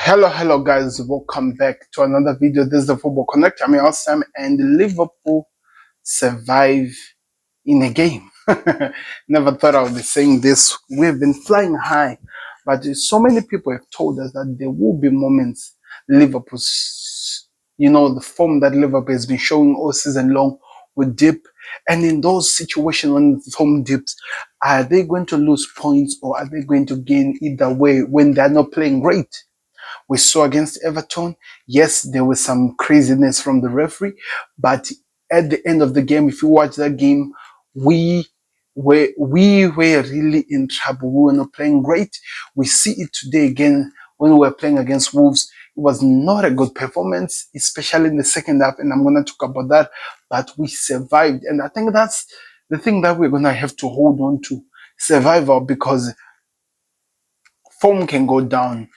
Hello guys, welcome back to another video. This is the Football Connect. I'm your host Sam, and Liverpool survive in a game. Never thought I would be saying this. We've been flying high, but so many people have told us that there will be moments Liverpool's, the form that Liverpool has been showing all season long will dip. And in those situations when the form dips, are they going to lose points or are they going to gain either way when they're not playing great? We saw against Everton. Yes, there was some craziness from the referee, but at the end of the game, if you watch that game, we we were really in trouble. We were not playing great. We see it today again when we were playing against Wolves. It was not a good performance, especially in the second half, and I'm going to talk about that. But we survived, and I think that's the thing that we're going to have to hold on to: survival, because form can go down,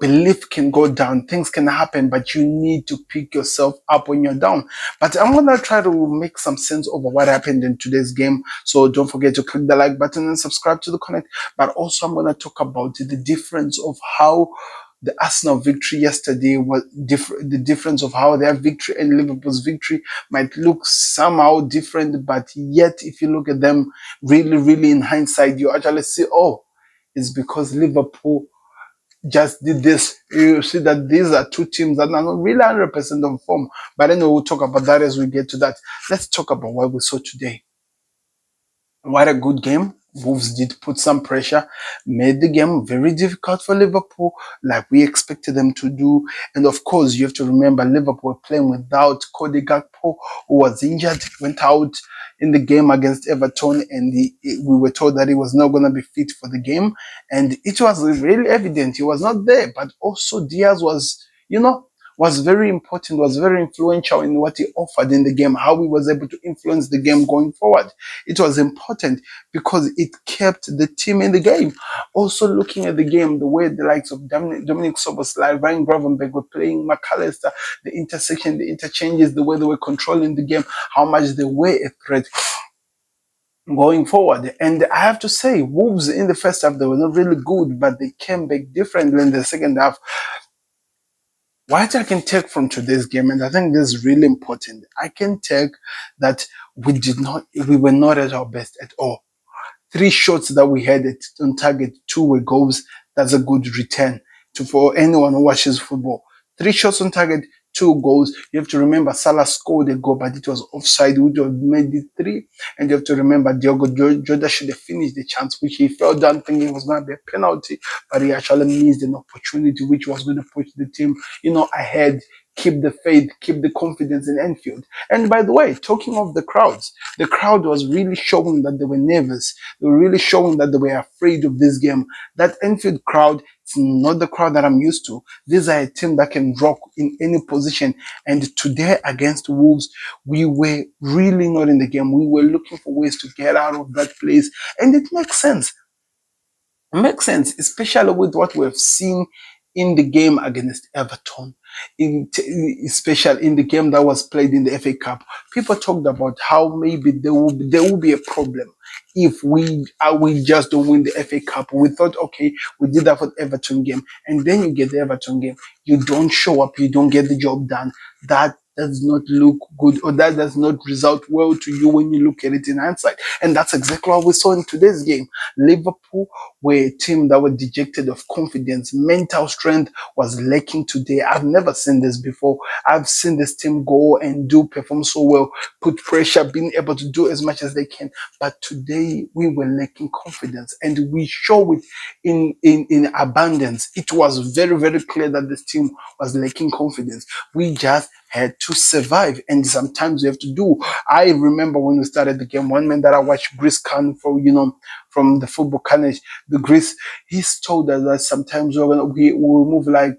belief can go down, things can happen, but you need to pick yourself up when you're down. But I'm going to try to make some sense over what happened in today's game. So don't forget to click the like button and subscribe to the connect. But also I'm going to talk about the difference of how the Arsenal victory yesterday was different, the difference of how their victory and Liverpool's victory might look somehow different, but yet if you look at them really in hindsight, you actually see, oh, it's because Liverpool just did this. You see that these are two teams that are not really 100% on form. But anyway, we'll talk about that as we get to that. Let's talk about what we saw today. What a good game. Wolves did put some pressure, made the game very difficult for Liverpool, like we expected them to do. And of course, you have to remember Liverpool playing without Cody Gakpo, who was injured, went out in the game against Everton, and we were told that he was not going to be fit for the game. And it was really evident he was not there. But also Diaz was very important, was very influential in what he offered in the game, how he was able to influence the game going forward. It was important because it kept the team in the game. Also looking at the game, the way the likes of Dominic Szoboszlai, Ryan Gravenberch were playing, McAllister, the intersection, the interchanges, the way they were controlling the game, how much they were a threat going forward. And I have to say, Wolves in the first half, they were not really good, but they came back differently in the second half. What I can take from today's game, and I think this is really important, I can take that we were not at our best at all. 3 shots that we had on target, 2 were goals. That's a good return for anyone who watches football. 3 shots on target, 2 goals. You have to remember Salah scored a goal, but it was offside, which would have made it 3. And you have to remember Diogo Jota should have finished the chance, which he fell down thinking it was going to be a penalty, but he actually missed an opportunity which was going to push the team, ahead. Keep the faith, keep the confidence in Anfield. And by the way, talking of the crowds, the crowd was really showing that they were nervous. They were really showing that they were afraid of this game. That Anfield crowd, it's not the crowd that I'm used to. These are a team that can rock in any position. And today against Wolves, we were really not in the game. We were looking for ways to get out of that place. And it makes sense. It makes sense, especially with what we've seen in the game against Everton, especially in the game that was played in the FA Cup. People talked about how maybe there will be a problem if we just don't win the FA Cup. We thought, okay, we did that for the Everton game, and then you get the Everton game, you don't show up, you don't get the job done. That does not look good, or that does not result well to you when you look at it in hindsight. And that's exactly what we saw in today's game. Liverpool were a team that were dejected of confidence. Mental strength was lacking today. I've never seen this before. I've seen this team go and perform so well, put pressure, being able to do as much as they can. But today we were lacking confidence, and we show it in abundance. It was very clear that this team was lacking confidence. We just had to survive, and sometimes we have to do. I remember when we started the game, one man that I watched, Chris Khan, from the football carnage, the Greece, he's told us that sometimes we move like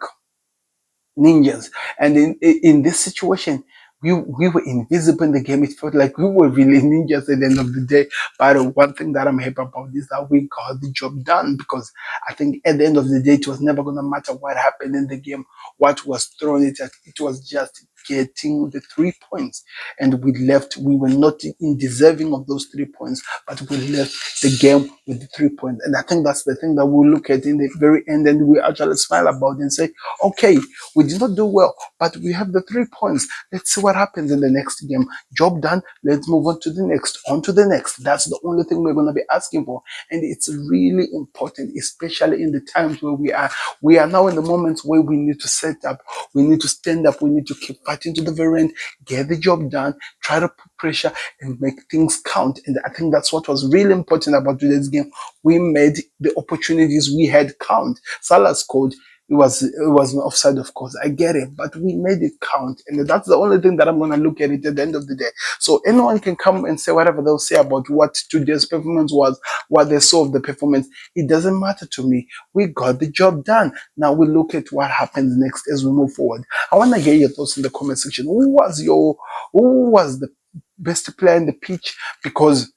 ninjas, and in this situation, we were invisible in the game. It felt like we were really ninjas at the end of the day. But one thing that I'm happy about is that we got the job done, because I think at the end of the day, it was never going to matter what happened in the game, what was thrown at it. It was just getting the 3 points. And we left, we were not in deserving of those 3 points, but we left the game with the 3 points. And I think that's the thing that we'll look at in the very end, and we actually smile about it and say, okay, we did not do well, but we have the 3 points. Let's see what happens in the next game. Job done. Let's move on to the next, on to the next. That's the only thing we're going to be asking for. And it's really important, especially in the times where we are. We are now in the moments where we need to set up, we need to stand up, we need to keep fighting to the very end, get the job done, try to put pressure and make things count. And I think that's what was really important about today's game. We made the opportunities we had count. Salah scored. It was an offside, of course. I get it, but we made it count, and that's the only thing that I'm gonna look at it at the end of the day. So anyone can come and say whatever they'll say about what today's performance was, what they saw of the performance. It doesn't matter to me. We got the job done. Now we look at what happens next as we move forward. I want to hear your thoughts in the comment section. Who was the best player in the pitch? Because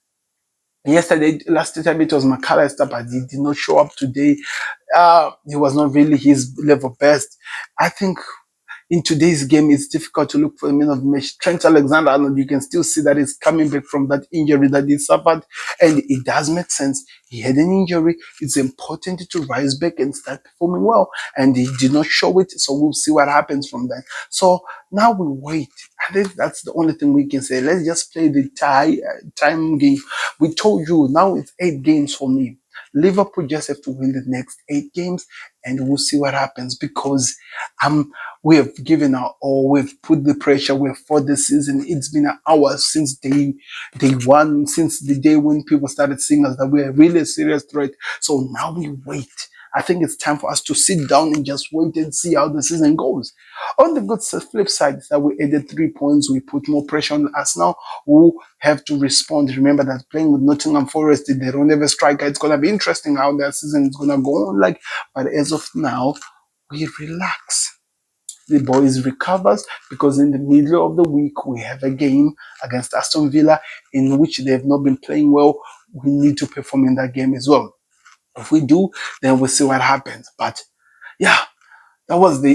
yesterday, last time it was McAllister, but he did not show up today. He was not really his level best. I think in today's game, it's difficult to look for a man of the match. Trent Alexander-Arnold, you can still see that he's coming back from that injury that he suffered, and it does make sense. He had an injury. It's important to rise back and start performing well, and he did not show it, so we'll see what happens from that. So now we wait. I think that's the only thing we can say. Let's just play the time game. We told you, now it's 8 games for me. Liverpool just have to win the next 8 games, and we'll see what happens, because we have given our all, we've put the pressure, we've fought the season. It's been an hour since day one, since the day when people started seeing us that we're really a serious threat. So now we wait. I think it's time for us to sit down and just wait and see how the season goes. On the good flip side is that we added 3 points. We put more pressure on us now, who have to respond. Remember that playing with Nottingham Forest, they don't have a striker. It's going to be interesting how their season is going to go on. But as of now, we relax. The boys recovers, because in the middle of the week we have a game against Aston Villa in which they have not been playing well. We need to perform in that game as well. If we do, then we'll see what happens. But yeah, that was the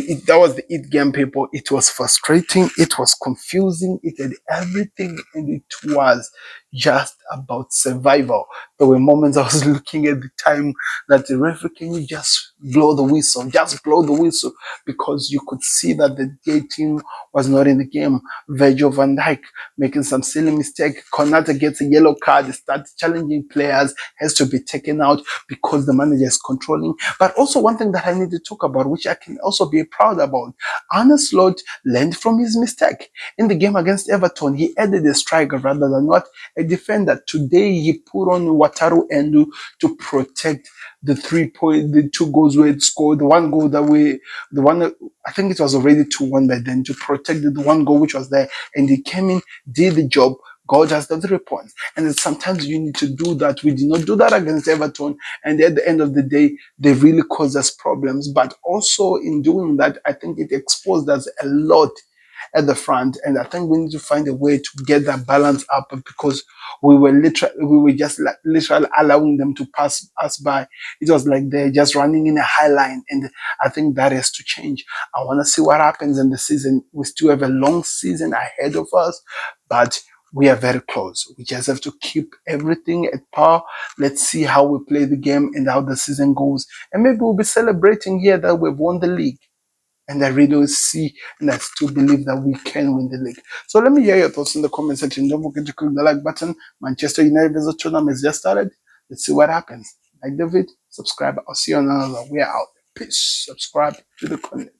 it game, people. It was frustrating, it was confusing, it had everything, and it was just about survival. There were moments I was looking at the time that the referee, can you just blow the whistle? Just blow the whistle, because you could see that the gay team was not in the game. Virgil van Dijk making some silly mistake. Konate gets a yellow card, starts challenging players, has to be taken out because the manager is controlling. But also one thing that I need to talk about, which I can also be proud about, Arne Slot learned from his mistake. In the game against Everton, he added a striker rather than not a defender. Today, he put on Wataru Endo to protect the 2 goals we had scored, I think it was already 2-1 by then, to protect the 1 goal which was there. And he came in, did the job, got us the 3 points. And sometimes you need to do that. We did not do that against Everton. And at the end of the day, they really caused us problems. But also in doing that, I think it exposed us a lot at the front, and I think we need to find a way to get that balance up, because we were just literally allowing them to pass us by. It was like they're just running in a high line, and I think that has to change. I want to see what happens in the season. We still have a long season ahead of us, but we are very close. We just have to keep everything at par. Let's see how we play the game and how the season goes, and maybe we'll be celebrating here that we've won the league. And I really see and I still believe that we can win the league. So let me hear your thoughts in the comment section. Don't forget to click the like button. Manchester United versus Tottenham has just started. Let's see what happens. Like the video, subscribe. I'll see you on another. We are out. Peace. Subscribe to the content.